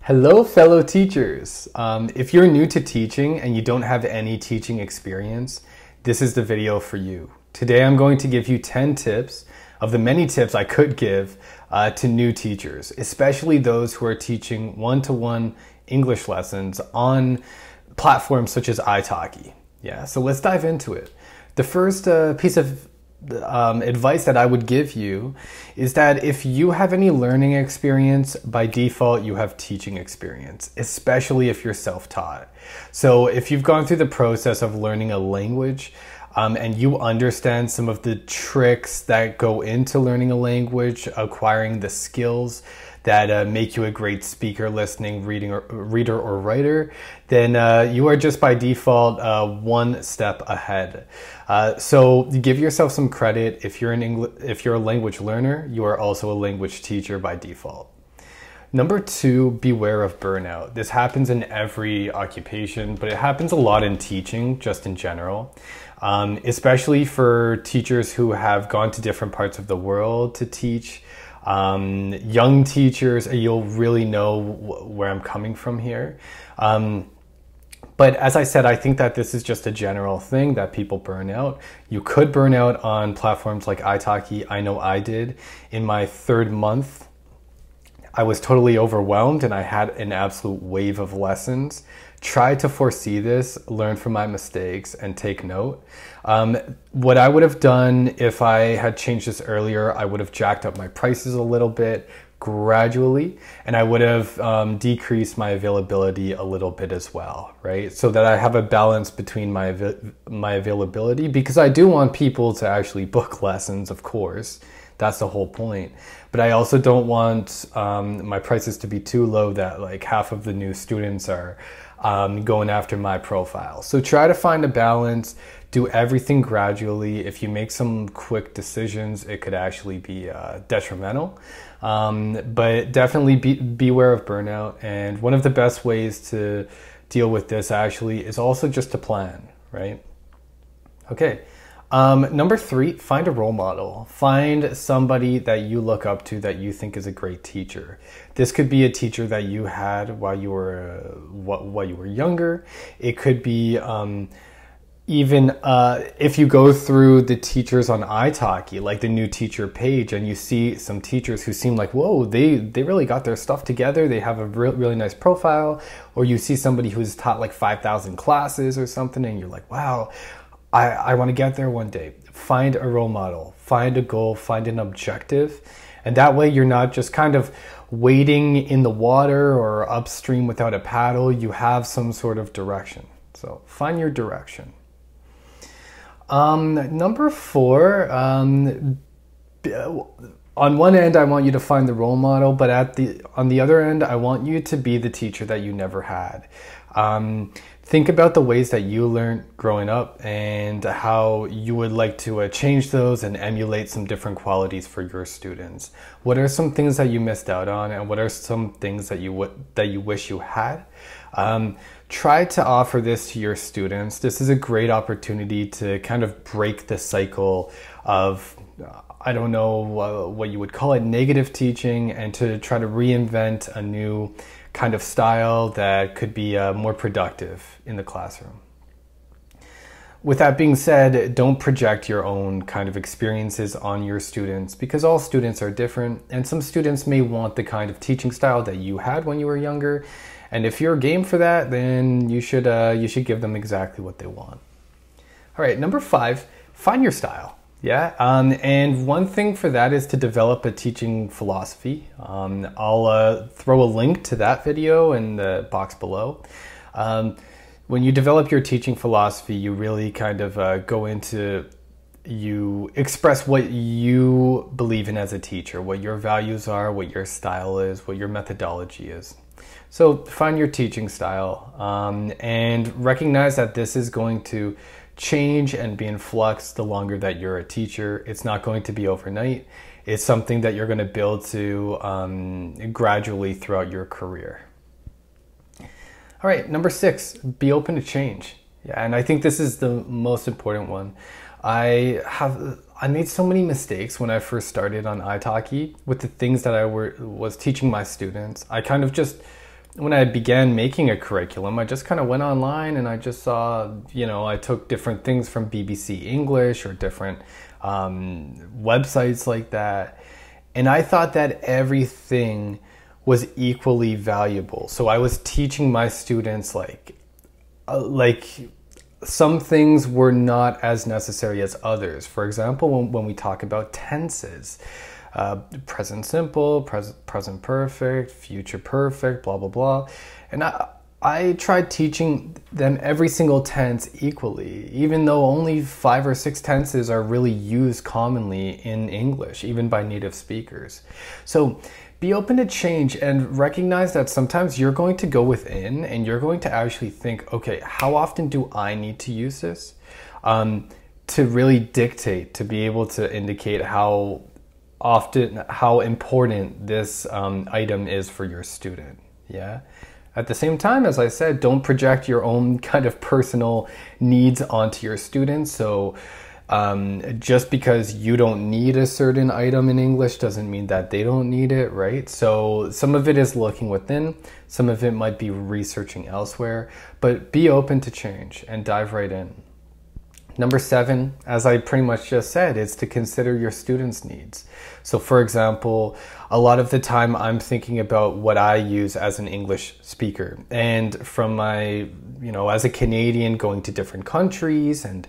Hello, fellow teachers. If you're new to teaching and you don't have any teaching experience, this is the video for you. Today, I'm going to give you 10 tips of the many tips I could give to new teachers, especially those who are teaching one-to-one English lessons on platforms such as italki. Yeah, so let's dive into it. The first piece of advice that I would give you is that if you have any learning experience, by default you have teaching experience, especially if you're self-taught. So if you've gone through the process of learning a language and you understand some of the tricks that go into learning a language, acquiring the skills that make you a great speaker, listening, reader, or writer, then you are just by default one step ahead. So give yourself some credit. If you're a language learner, you are also a language teacher by default. Number two, beware of burnout. This happens in every occupation, but it happens a lot in teaching, just in general. Especially for teachers who have gone to different parts of the world to teach. Young teachers, you'll really know where I'm coming from here. But as I said, I think that this is just a general thing that people burn out. You could burn out on platforms like italki. I know I did. In my third month, I was totally overwhelmed and I had an absolute wave of lessons. Try to foresee this, learn from my mistakes, and take note. What I would have done if I had changed this earlier, I would have jacked up my prices a little bit gradually, and I would have decreased my availability a little bit as well, right? So that I have a balance between my availability, because I do want people to actually book lessons, of course. That's the whole point. But I also don't want my prices to be too low that like half of the new students are going after my profile. So try to find a balance, do everything gradually. If you make some quick decisions, it could actually be detrimental. But definitely beware of burnout. And one of the best ways to deal with this actually is also just to plan, right? Okay. Number three, find a role model. Find somebody that you look up to that you think is a great teacher. This could be a teacher that you had while you were younger. It could be even if you go through the teachers on italki, like the new teacher page, and you see some teachers who seem like, whoa, they really got their stuff together. They have a really nice profile. Or you see somebody who's taught like 5,000 classes or something, and you're like, wow, I want to get there one day. Find a role model, find a goal, find an objective. And that way you're not just kind of wading in the water or upstream without a paddle. You have some sort of direction. So find your direction. Number four, on one end, I want you to find the role model, but on the other end, I want you to be the teacher that you never had. Think about the ways that you learned growing up and how you would like to change those and emulate some different qualities for your students. What are some things that you missed out on, and what are some things that you wish you had? Try to offer this to your students. This is a great opportunity to kind of break the cycle of I don't know what you would call it, negative teaching, and to try to reinvent a new kind of style that could be more productive in the classroom. With that being said, don't project your own kind of experiences on your students, because all students are different, and some students may want the kind of teaching style that you had when you were younger. And if you're game for that, then you should give them exactly what they want. All right, number five, find your style. Yeah, and one thing for that is to develop a teaching philosophy. I'll throw a link to that video in the box below. When you develop your teaching philosophy, you really kind of you express what you believe in as a teacher, what your values are, what your style is, what your methodology is. So find your teaching style and recognize that this is going to change and be in flux the longer that you're a teacher. It's not going to be overnight. It's something that you're going to build to gradually throughout your career. All right, number six, be open to change. Yeah, and I think this is the most important one. I made so many mistakes when I first started on italki with the things that I was teaching my students. I kind of just when I began making a curriculum, I just kind of went online and I just saw, I took different things from BBC English or different websites like that. And I thought that everything was equally valuable. So I was teaching my students like some things were not as necessary as others. For example, when we talk about tenses, present simple, present perfect, future perfect, blah, blah, blah. And I tried teaching them every single tense equally, even though only 5 or 6 tenses are really used commonly in English, even by native speakers. So be open to change and recognize that sometimes you're going to go within and you're going to actually think, okay, how often do I need to use this? To really dictate, to be able to indicate how important this item is for your student. Yeah. At the same time, as I said, don't project your own kind of personal needs onto your students. So just because you don't need a certain item in English doesn't mean that they don't need it, right? So some of it is looking within, some of it might be researching elsewhere, but be open to change and dive right in. Number 7, as I pretty much just said, is to consider your students' needs. So for example, a lot of the time I'm thinking about what I use as an English speaker. And from my, as a Canadian going to different countries and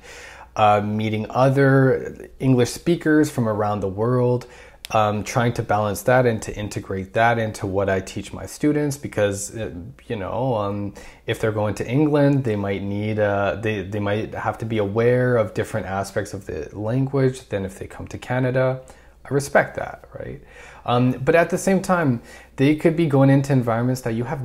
meeting other English speakers from around the world, trying to balance that and to integrate that into what I teach my students, because if they're going to England, they might need they might have to be aware of different aspects of the language than if they come to Canada. I respect that, right? But at the same time, they could be going into environments that you have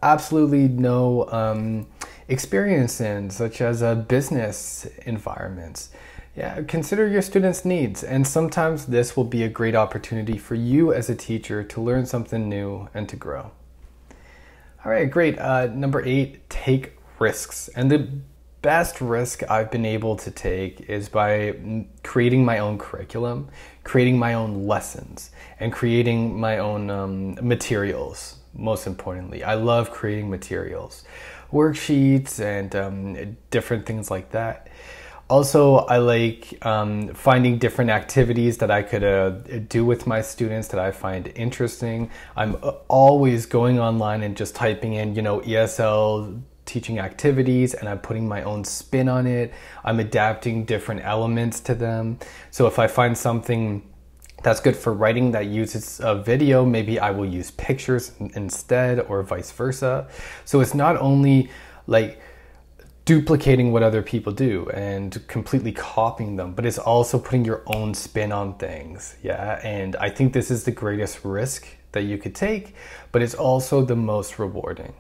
absolutely no experience in, such as business environments. Yeah, consider your students' needs, and sometimes this will be a great opportunity for you as a teacher to learn something new and to grow. All right, great. Number 8, take risks. And the best risk I've been able to take is by creating my own curriculum, creating my own lessons, and creating my own materials. Most importantly, I love creating materials, worksheets, and different things like that. Also, I like finding different activities that I could do with my students that I find interesting. I'm always going online and just typing in, ESL teaching activities, and I'm putting my own spin on it. I'm adapting different elements to them. So if I find something that's good for writing that uses a video, maybe I will use pictures instead, or vice versa. So it's not only like duplicating what other people do and completely copying them, but it's also putting your own spin on things. Yeah, and I think this is the greatest risk that you could take, but it's also the most rewarding.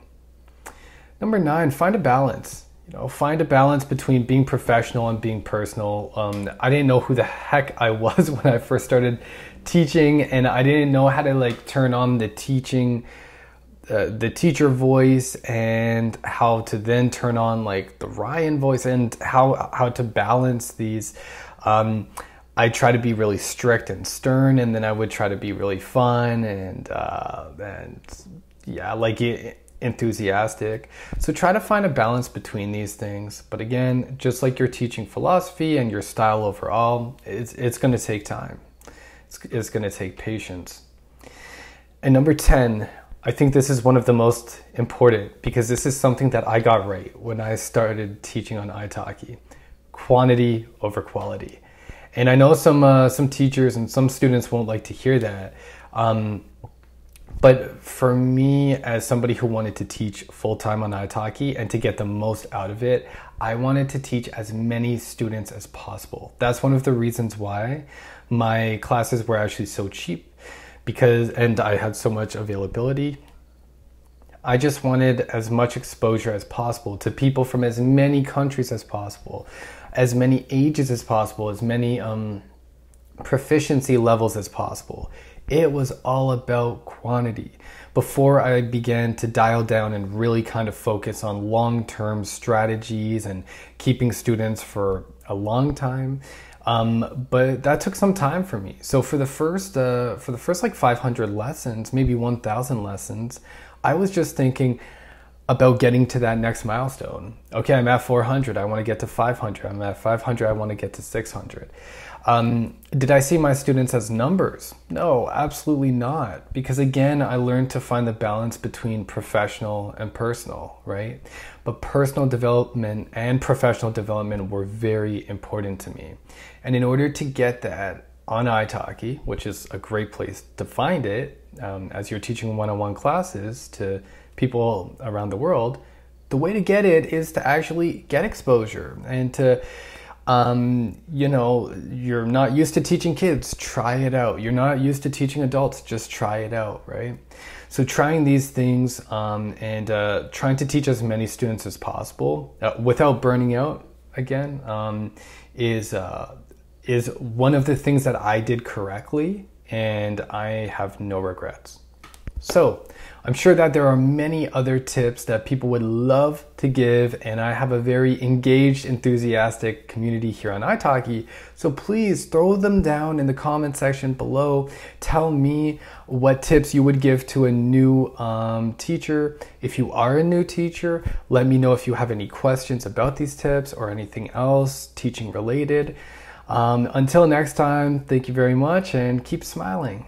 Number 9, find a balance. Find a balance between being professional and being personal. I didn't know who the heck I was when I first started teaching, and I didn't know how to turn on the teacher voice and how to then turn on the Ryan voice and how to balance these. I try to be really strict and stern, and then I would try to be really fun and enthusiastic. So try to find a balance between these things. But again, just like your teaching philosophy and your style overall, it's going to take time. It's going to take patience. And number 10, I think this is one of the most important, because this is something that I got right when I started teaching on italki. Quantity over quality. And I know some teachers and some students won't like to hear that. But for me, as somebody who wanted to teach full-time on italki and to get the most out of it, I wanted to teach as many students as possible. That's one of the reasons why my classes were actually so cheap, and I had so much availability. I just wanted as much exposure as possible to people from as many countries as possible, as many ages as possible, as many proficiency levels as possible. It was all about quantity. Before I began to dial down and really kind of focus on long-term strategies and keeping students for a long time, But that took some time for me. So for the first like 500 lessons, maybe 1,000 lessons, I was just thinking about getting to that next milestone. Okay, I'm at 400, I want to get to 500. I'm at 500, I want to get to 600. Did I see my students as numbers? No, absolutely not. Because again, I learned to find the balance between professional and personal, right? But personal development and professional development were very important to me. And in order to get that on italki, which is a great place to find it, as you're teaching one-on-one classes to people around the world, the way to get it is to actually get exposure and to, you know, you're not used to teaching kids, try it out. You're not used to teaching adults, just try it out, right? So trying these things and trying to teach as many students as possible without burning out, again, is one of the things that I did correctly, and I have no regrets. So I'm sure that there are many other tips that people would love to give, and I have a very engaged, enthusiastic community here on italki. So please throw them down in the comment section below. Tell me what tips you would give to a new teacher. If you are a new teacher, let me know if you have any questions about these tips or anything else teaching related. Until next time, thank you very much and keep smiling.